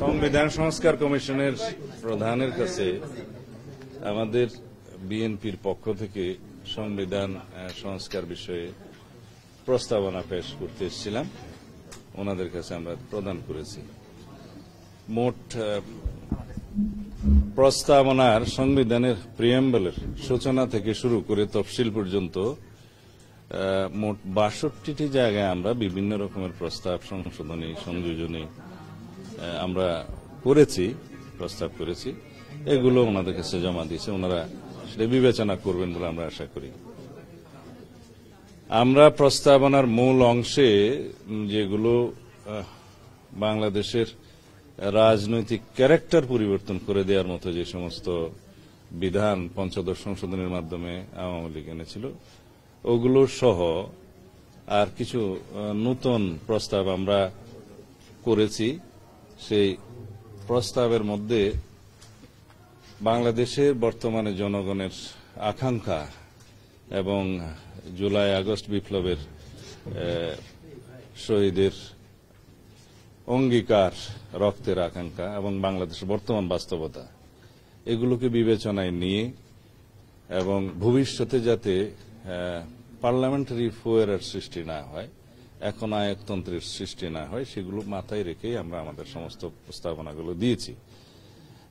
সংবিধান সংস্কার কমিশনের প্রধানের কাছে আমাদের বিএনপির পক্ষ থেকে সংবিধান সংস্কার বিষয়ে প্রস্তাবনা পেশ করতে এসেছিলাম। ওনাদের কাছে আমরা প্রদান করেছি। মোট প্রস্তাবনার সংবিধানের প্রিয়াম্বলের সূচনা থেকে শুরু করে তফসিল পর্যন্ত মোট ৬২টি জায়গায় আমরা বিভিন্ন রকমের প্রস্তাব সংশোধনী সংযোজনী আমরা প্রস্তাব করেছি। এগুলো ওনাদের কাছে জমা দিয়েছে, ওনারা সেটা বিবেচনা করবেন বলে আমরা আশা করি। আমরা প্রস্তাবনার মূল অংশে যেগুলো বাংলাদেশের রাজনৈতিক ক্যারেক্টার পরিবর্তন করে দেওয়ার মতো যে সমস্ত বিধান পঞ্চদশ সংশোধনের মাধ্যমে আওয়ামী লীগ এনেছিল, ওগুলো সহ আর কিছু নতুন প্রস্তাব আমরা করেছি। সেই প্রস্তাবের মধ্যে বাংলাদেশের বর্তমানে জনগণের আকাঙ্ক্ষা এবং জুলাই আগস্ট বিপ্লবের শহীদের অঙ্গীকার, রক্তের আকাঙ্ক্ষা এবং বাংলাদেশের বর্তমান বাস্তবতা, এগুলোকে বিবেচনায় নিয়ে এবং ভবিষ্যতে যাতে পার্লামেন্টারি ফুয়েরার সৃষ্টি না হয়, এখন আয়কতন্ত্রের সৃষ্টি না হয়, সেগুলো মাথায় রেখেই আমরা আমাদের সমস্ত প্রস্তাবনাগুলো দিয়েছি।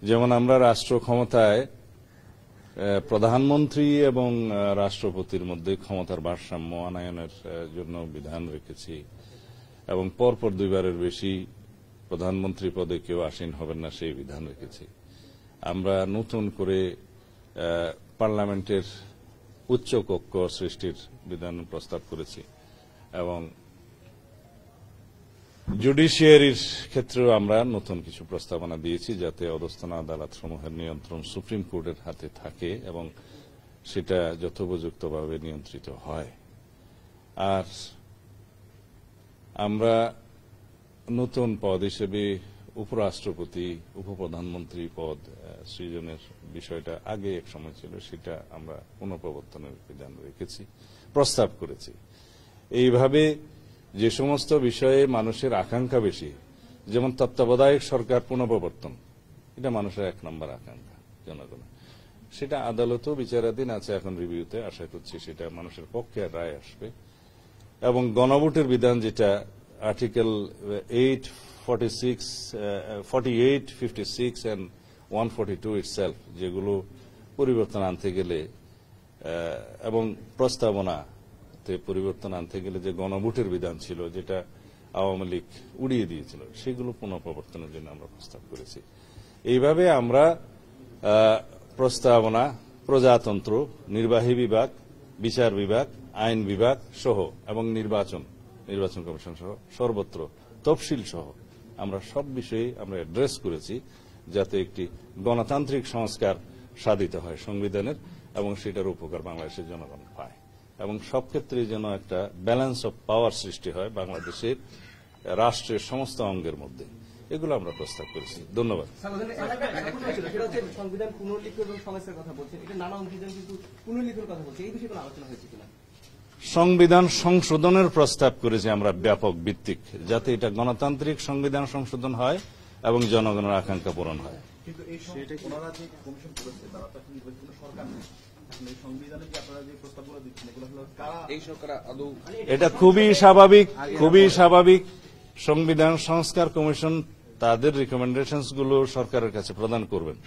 যেমন আমরা রাষ্ট্র ক্ষমতায় প্রধানমন্ত্রী এবং রাষ্ট্রপতির মধ্যে ক্ষমতার ভারসাম্য আনয়নের জন্য বিধান রেখেছি এবং পরপর দুইবারের বেশি প্রধানমন্ত্রী পদে কেউ আসীন হবেন না, সেই বিধান রেখেছি। আমরা নতুন করে পার্লামেন্টের উচ্চ কক্ষ সৃষ্টির বিধান প্রস্তাব করেছি এবং জুডিশিয়ারির ক্ষেত্রেও আমরা নতুন কিছু প্রস্তাবনা দিয়েছি, যাতে অধস্তন আদালত সমূহের নিয়ন্ত্রণ সুপ্রিম কোর্টের হাতে থাকে এবং সেটা যথোপযুক্তভাবে নিয়ন্ত্রিত হয়। আর আমরা নতুন পদ হিসেবে উপরাষ্ট্রপতি, উপপ্রধানমন্ত্রী পদ সৃজনের বিষয়টা আগে এক সময় ছিল, সেটা আমরা পুনঃপ্রবর্তনের বিধান রেখেছি, প্রস্তাব করেছি। এইভাবে যে সমস্ত বিষয়ে মানুষের আকাঙ্ক্ষা বেশি, যেমন তত্ত্বাবধায়ক সরকার পুনঃপ্রবর্তন, এটা মানুষের ১ নম্বর আকাঙ্ক্ষা জনগণের, সেটা আদালতেও বিচারাধীন আছে, এখন রিভিউতে, আশা করছি সেটা মানুষের পক্ষে রায় আসবে। এবং গণভোটের বিধান, যেটা আর্টিকেল 8, 46, 48, 56 and 142 itself, যেগুলো পরিবর্তন আনতে গেলে এবং প্রস্তাবনাতে পরিবর্তন আনতে গেলে যে গণভোটের বিধান ছিল, যেটা আওয়ামী লীগ উড়িয়ে দিয়েছিল, সেগুলো পুনঃপ্রবর্তনের জন্য আমরা প্রস্তাব করেছি। এইভাবে আমরা প্রস্তাবনা প্রজাতন্ত্র, নির্বাহী বিভাগ, বিচার বিভাগ, আইন বিভাগ সহ এবং নির্বাচন কমিশন সহ সর্বত্র তফসিল সহ আমরা সব বিষয়ে আমরা অ্যাড্রেস করেছি, যাতে একটি গণতান্ত্রিক সংস্কার সাধিত হয় সংবিধানের এবং সেটার উপকার বাংলাদেশের জনগণ পায় এবং সব ক্ষেত্রে যেন একটা ব্যালেন্স অফ পাওয়ার সৃষ্টি হয় বাংলাদেশের রাষ্ট্রের সমস্ত অঙ্গের মধ্যে। এগুলো আমরা প্রস্তাব করেছি। ধন্যবাদ। সংবিধান পুনর্লিখন এবং সংস্কারের কথা বলছেন, এটা নানা অংশীদার কিন্তু পুনর্লিখনের কথা বলছে, এই বিষয়ে কোনো আলোচনা হয়েছে কিনা? সংবিধান সংশোধনের প্রস্তাব করেছি আমরা ব্যাপক ভিত্তিক, যাতে এটা গণতান্ত্রিক সংবিধান সংশোধন হয় এবং জনগণের আকাঙ্ক্ষা পূরণ হয়। এটা খুবই স্বাভাবিক। সংবিধান সংস্কার কমিশন তাদের রিকমেন্ডেশনসগুলো সরকারের কাছে প্রদান করবেন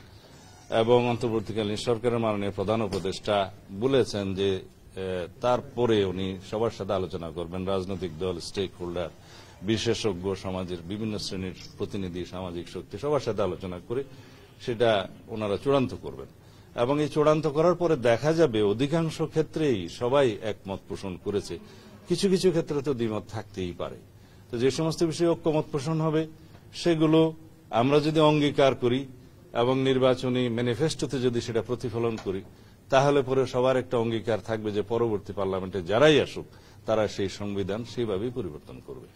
এবং অন্তর্বর্তীকালীন সরকারের মাননীয় প্রধান উপদেষ্টা বলেছেন যে তারপরে উনি সবার সাথে আলোচনা করবেন, রাজনৈতিক দল, স্টেক হোল্ডার, বিশেষজ্ঞ, সমাজের বিভিন্ন শ্রেণীর প্রতিনিধি, সামাজিক শক্তি, সবার সাথে আলোচনা করে সেটা ওনারা চূড়ান্ত করবেন এবং এই চূড়ান্ত করার পরে দেখা যাবে অধিকাংশ ক্ষেত্রেই সবাই একমত পোষণ করেছে। কিছু কিছু ক্ষেত্রে তো দ্বিমত থাকতেই পারে। তো যে সমস্ত বিষয়ে ঐক্যমত পোষণ হবে, সেগুলো আমরা যদি অঙ্গীকার করি এবং নির্বাচনী ম্যানিফেস্টোতে যদি সেটা প্রতিফলন করি, তাহলে পরে সবার একটা অঙ্গীকার থাকবে যে পরবর্তী পার্লামেন্টে যারাই আসুক, তারা সেই সংবিধান সেইভাবেই পরিবর্তন করবে।